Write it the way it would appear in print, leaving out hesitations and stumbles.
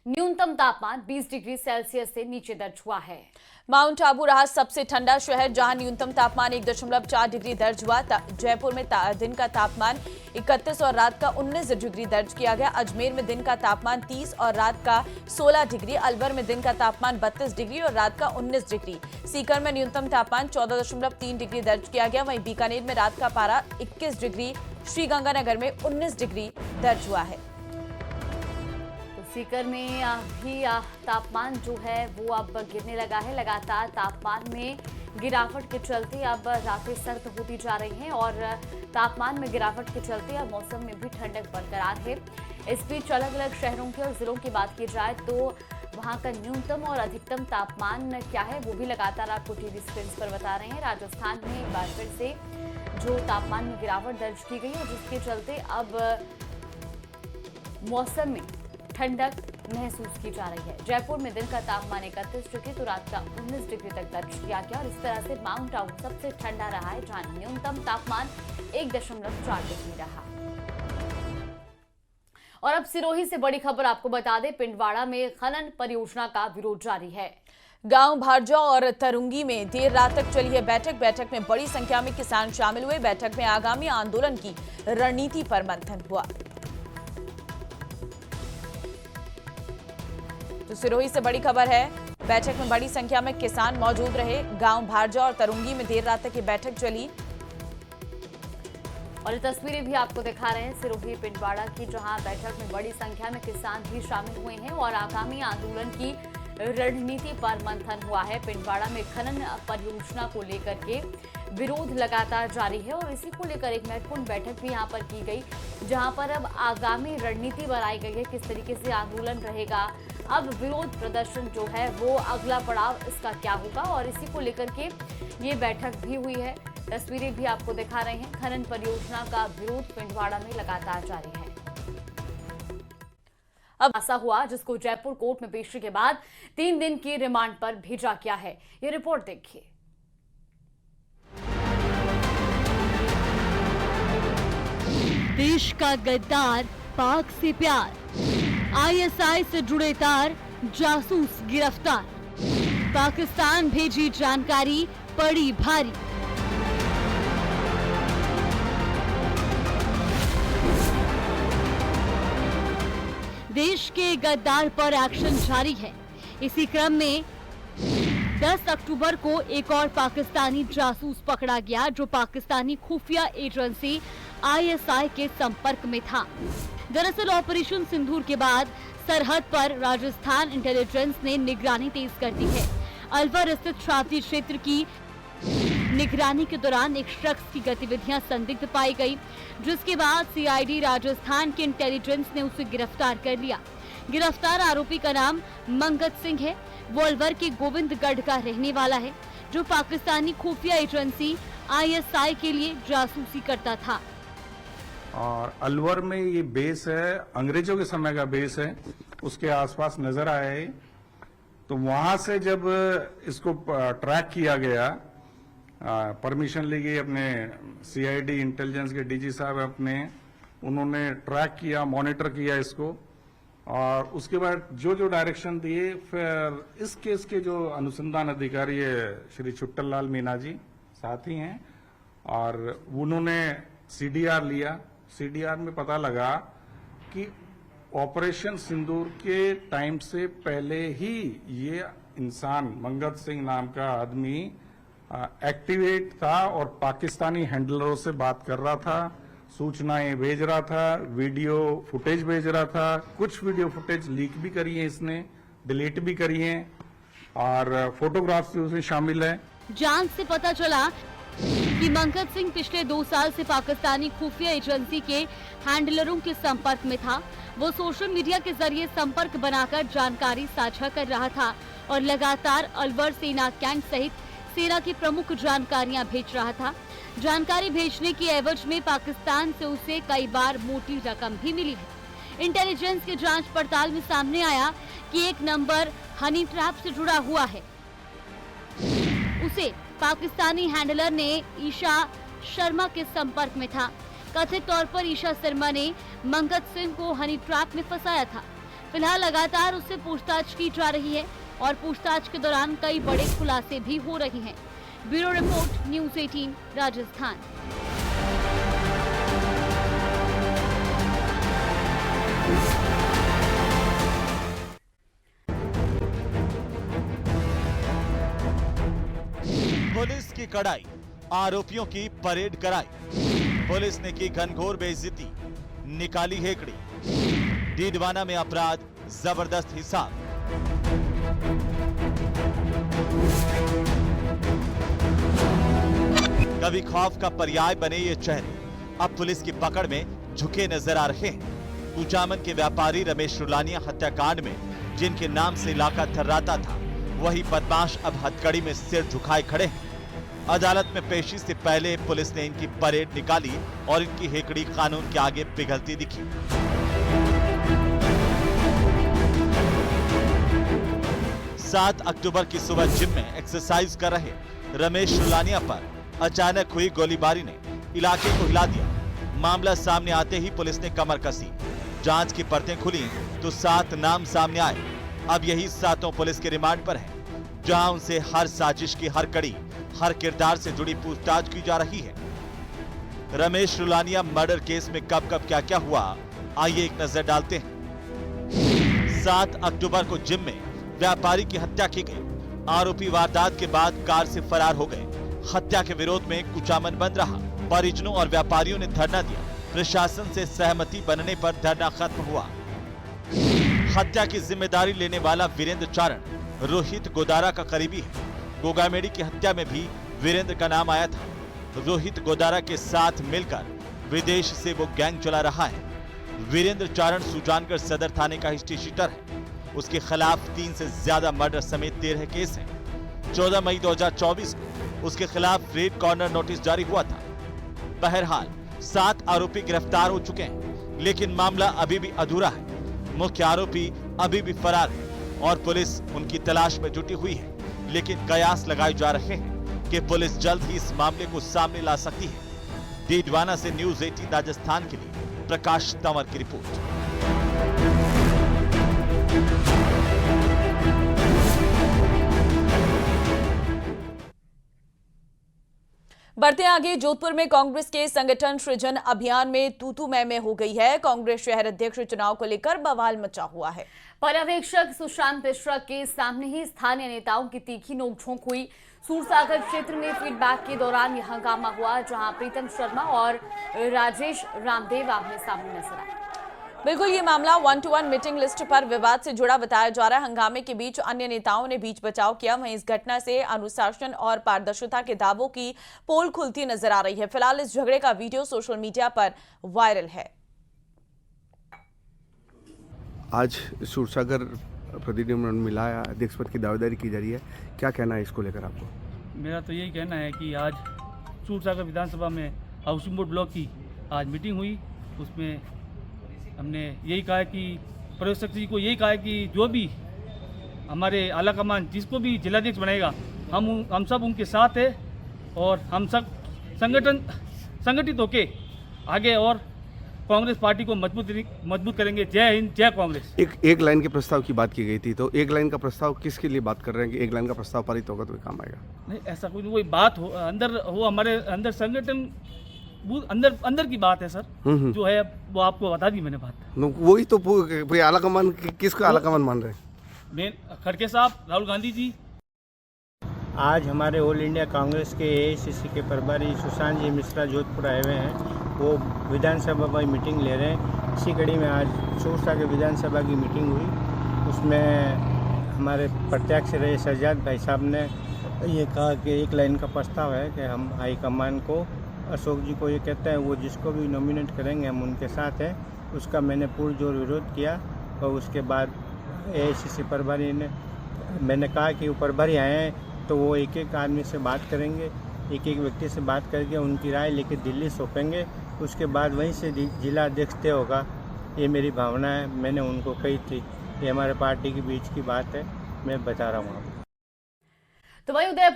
न्यूनतम तापमान 20 degree Celsius से नीचे दर्ज हुआ है। माउंट आबू रहा सबसे ठंडा शहर, जहां न्यूनतम तापमान 1.4 डिग्री दर्ज हुआ। जयपुर में दिन का तापमान 31 और रात का 19 डिग्री दर्ज किया गया। अजमेर में दिन का तापमान 30 और रात का 16 डिग्री। अलवर में दिन का तापमान 32 डिग्री और रात का 19 डिग्री। सीकर में न्यूनतम तापमान 14.3 डिग्री दर्ज किया गया। वहीं बीकानेर में रात का पारा 21 डिग्री, श्रीगंगानगर में 19 डिग्री दर्ज हुआ है। सीकर में भी तापमान जो है वो अब गिरने लगा है। लगातार तापमान में गिरावट के चलते अब रातें सर्द होती जा रही हैं और तापमान में गिरावट के चलते अब मौसम में भी ठंडक बरकरार है। इस बीच अलग अलग शहरों के और जिलों की बात की जाए तो वहां का न्यूनतम और अधिकतम तापमान क्या है वो भी लगातार आपको टीवी स्क्रीन पर बता रहे हैं। राजस्थान में एक बार फिर से जो तापमान में गिरावट दर्ज की गई है, जिसके चलते अब मौसम में ठंडक महसूस की जा रही है। जयपुर में दिन का तापमान 31 डिग्री तो रात का 19 डिग्री तक दर्ज किया गया और इस तरह से माउंट आबू सबसे ठंडा रहा है, जहां न्यूनतम तापमान 1.4 डिग्री रहा। और अब सिरोही से बड़ी खबर आपको बता दें, पिंडवाड़ा में खनन परियोजना का विरोध जारी है। गांव भारजा और तरुंगी में देर रात तक चली है बैठक में बड़ी संख्या में किसान शामिल हुए। बैठक में आगामी आंदोलन की रणनीति पर मंथन हुआ। तो सिरोही से बड़ी खबर है, बैठक में बड़ी संख्या में किसान मौजूद रहे। गांव भारजा और तरुंगी में देर रात तक ये बैठक चली और ये तस्वीरें भी आपको दिखा रहे हैं सिरोही पिंडवाड़ा की, जहां बैठक में बड़ी संख्या में किसान भी शामिल हुए हैं और आगामी आंदोलन की रणनीति पर मंथन हुआ है। पिंडवाड़ा में खनन परियोजना को लेकर के विरोध लगातार जारी है और इसी को लेकर एक महत्वपूर्ण बैठक भी यहां पर की गई, जहां पर अब आगामी रणनीति बनाई गई है, किस तरीके से आंदोलन रहेगा। अब विरोध प्रदर्शन जो है वो अगला पड़ाव इसका क्या होगा और इसी को लेकर के ये बैठक भी हुई है। तस्वीरें भी आपको दिखा रहे हैं। खनन परियोजना का विरोध पिंडवाड़ा में लगातार जारी है। अब ऐसा हुआ जिसको जयपुर कोर्ट में पेशी के बाद 3 दिन की रिमांड पर भेजा गया है। ये रिपोर्ट देखिए। देश का गद्दार, पाक से प्यार, आईएसआई से जुड़े तार, जासूस गिरफ्तार, पाकिस्तान भेजी जानकारी पड़ी भारी। देश के गद्दार पर एक्शन जारी है। इसी क्रम में 10 अक्टूबर को एक और पाकिस्तानी जासूस पकड़ा गया, जो पाकिस्तानी खुफिया एजेंसी आईएसआई के संपर्क में था। दरअसल ऑपरेशन सिंदूर के बाद सरहद पर राजस्थान इंटेलिजेंस ने निगरानी तेज कर दी है। अलवर स्थित शादी क्षेत्र की निगरानी के दौरान एक शख्स की गतिविधियां संदिग्ध पाई गई, जिसके बाद सीआईडी राजस्थान के इंटेलिजेंस ने उसे गिरफ्तार कर लिया। गिरफ्तार आरोपी का नाम मंगत सिंह है। वो अलवर के गोविंदगढ़ का रहने वाला है, जो पाकिस्तानी खुफिया एजेंसी आईएसआई के लिए जासूसी करता था। और अलवर में ये बेस है, अंग्रेजों के समय का बेस है, उसके आसपास नजर आया है। तो वहां से जब इसको ट्रैक किया गया, परमिशन ली गई अपने सीआईडी इंटेलिजेंस के डीजी साहब उन्होंने ट्रैक किया, मॉनिटर किया इसको, और उसके बाद जो जो डायरेक्शन दिए, फिर इस केस के जो अनुसंधान अधिकारी है श्री छुट्टल लाल मीना जी साथी हैं, और उन्होंने सीडीआर लिया। सीडीआर में पता लगा कि ऑपरेशन सिंदूर के टाइम से पहले ही ये इंसान मंगत सिंह नाम का आदमी एक्टिवेट था और पाकिस्तानी हैंडलरों से बात कर रहा था, सूचनाएं भेज रहा था, वीडियो फुटेज भेज रहा था। कुछ वीडियो फुटेज लीक भी करी है इसने, डिलीट भी करी है, और फोटोग्राफ्स भी उसमें शामिल है। जांच से पता चला कि मंगत सिंह पिछले 2 साल से पाकिस्तानी खुफिया एजेंसी के हैंडलरों के संपर्क में था। वो सोशल मीडिया के जरिए संपर्क बनाकर जानकारी साझा कर रहा था और लगातार अलवर सेना कैंट सहित सेना की प्रमुख जानकारियां भेज रहा था। जानकारी भेजने की एवज में पाकिस्तान से उसे कई बार मोटी रकम भी मिली है। इंटेलिजेंस के जांच पड़ताल में सामने आया कि एक नंबर हनी ट्रैप से जुड़ा हुआ है। उसे पाकिस्तानी हैंडलर ने ईशा शर्मा के संपर्क में था। कथित तौर पर ईशा शर्मा ने मंगत सिंह को हनी ट्रैप में फंसाया था। फिलहाल लगातार उससे पूछताछ की जा रही है और पूछताछ के दौरान कई बड़े खुलासे भी हो रहे हैं। Bureau report, news 18 Rajasthan. Police की कड़ाई, आरोपियों की परेड कराई। पुलिस ने की घनघोर बेइज्जती, निकाली हेकड़ी। डीडवाना में अपराध, जबरदस्त हिसाब। कभी खौफ का पर्याय बने ये चेहरे अब पुलिस की पकड़ में झुके नजर आ रहे हैं। कुचामन के व्यापारी रमेश रुलानिया हत्याकांड में जिनके नाम से इलाका थर्राता था, वही बदमाश अब हथकड़ी में सिर झुकाए खड़े हैं। अदालत में पेशी से पहले पुलिस ने इनकी परेड निकाली और इनकी हेकड़ी कानून के आगे पिघलती दिखी। 7 अक्टूबर की सुबह जिम में एक्सरसाइज कर रहे रमेश रुलानिया पर अचानक हुई गोलीबारी ने इलाके को हिला दिया। मामला सामने आते ही पुलिस ने कमर कसी। जांच की परतें खुली तो 7 नाम सामने आए। अब यही 7 पुलिस के रिमांड पर है, जहां उनसे हर साजिश की हर कड़ी, हर किरदार से जुड़ी पूछताछ की जा रही है। रमेश रुलानिया मर्डर केस में कब कब क्या क्या हुआ, आइए एक नजर डालते हैं। 7 अक्टूबर को जिम में व्यापारी की हत्या की गई। आरोपी वारदात के बाद कार से फरार हो गए। हत्या के विरोध में कुचामन बंद रहा। परिजनों और व्यापारियों ने धरना दिया। प्रशासन से सहमति बनने पर धरना खत्म हुआ। हत्या की जिम्मेदारी लेने वाला वीरेंद्र चारण रोहित गोदारा का करीबी है। गोगामेड़ी की हत्या में भी वीरेंद्र का नाम आया था। रोहित गोदारा के साथ मिलकर विदेश से वो गैंग चला रहा है। वीरेंद्र चारण सुजानगढ़ सदर थाने का हिस्ट्री शीटर है। उसके खिलाफ 3 से ज्यादा मर्डर समेत 13 केस हैं। 14 मई 2024 को उसके खिलाफ रेड कॉर्नर नोटिस जारी हुआ था। बहरहाल 7 आरोपी गिरफ्तार हो चुके हैं, लेकिन मामला अभी भी अधूरा है। मुख्य आरोपी अभी भी फरार है और पुलिस उनकी तलाश में जुटी हुई है। लेकिन कयास लगाए जा रहे हैं कि पुलिस जल्द ही इस मामले को सामने ला सकती है। डीडवाना से न्यूज़ 18 राजस्थान के लिए प्रकाश तंवर की रिपोर्ट। बढ़ते आगे, जोधपुर में कांग्रेस के संगठन सृजन अभियान में तू मैं हो गई है। कांग्रेस शहर अध्यक्ष चुनाव को लेकर बवाल मचा हुआ है। पर्यवेक्षक सुशांत मिश्रा के सामने ही स्थानीय नेताओं की तीखी नोकझोंक हुई। सूरसागर क्षेत्र में फीडबैक के दौरान यह हंगामा हुआ, जहां प्रीतम शर्मा और राजेश रामदेव आमने सामने नजर आए। बिल्कुल, ये मामला 1-to-1 मीटिंग लिस्ट पर विवाद से जुड़ा बताया जा रहा है। हंगामे के बीच अन्य नेताओं ने बीच बचाव किया। वहीं इस घटना से अनुशासन और पारदर्शिता के दावों की पोल खुलती नजर आ रही है। फिलहाल इस झगड़े का वीडियो सोशल मीडिया पर वायरल है। आज सूरसागर प्रतिनिधिमंडल मिलाया, अध्यक्ष पद की दावेदारी की जा रही है, क्या कहना है इसको लेकर आपको? मेरा तो यही कहना है कि आज सूरसागर विधानसभा में हाउसिंग बोर्ड ब्लॉक की आज मीटिंग हुई। उसमें हमने यही कहा कि पर्यवेक्षक जी को यही कहा कि जो भी हमारे आला कमान जिसको भी जिलाध्यक्ष बनाएगा, हम सब उनके साथ है और हम सब संगठित होके आगे और कांग्रेस पार्टी को मजबूत करेंगे। जय हिंद, जय कांग्रेस। एक लाइन के प्रस्ताव की बात की गई थी, तो एक लाइन का प्रस्ताव किसके लिए बात कर रहे हैं कि एक लाइन का प्रस्ताव पारित होगा तो ये काम आएगा? नहीं, ऐसा कोई वही बात हो अंदर हो, हमारे अंदर संगठन अंदर की बात है सर। जो है वो आपको बता दी मैंने बात। वही तो आला कमान, किसको आला कमान मान रहे हैं? मेन खड़के साहब, राहुल गांधी जी। आज हमारे ऑल इंडिया कांग्रेस के एआईसीसी के प्रभारी सुशांत जी मिश्रा जोधपुर आए हुए हैं। वो विधानसभा में मीटिंग ले रहे हैं। इसी कड़ी में आज सूरसागर विधानसभा की मीटिंग हुई। उसमें हमारे प्रत्याशी रहे सज्जाद भाई साहब ने ये कहा कि एक लाइन का प्रस्ताव है कि हम हाईकमान को, अशोक जी को ये कहते हैं, वो जिसको भी नॉमिनेट करेंगे हम उनके साथ हैं। उसका मैंने पुरजोर विरोध किया और उसके बाद एआईसीसी प्रभारी ने, मैंने कहा कि वो प्रभारी आए हैं तो वो एक एक आदमी से बात करेंगे, एक एक व्यक्ति से बात करके उनकी राय लेके दिल्ली सौंपेंगे। उसके बाद वहीं से जिला अध्यक्ष तय होगा। ये मेरी भावना है, मैंने उनको कही थी। ये हमारे पार्टी के बीच की बात है, मैं बता रहा हूँ आपको। तो वही उदय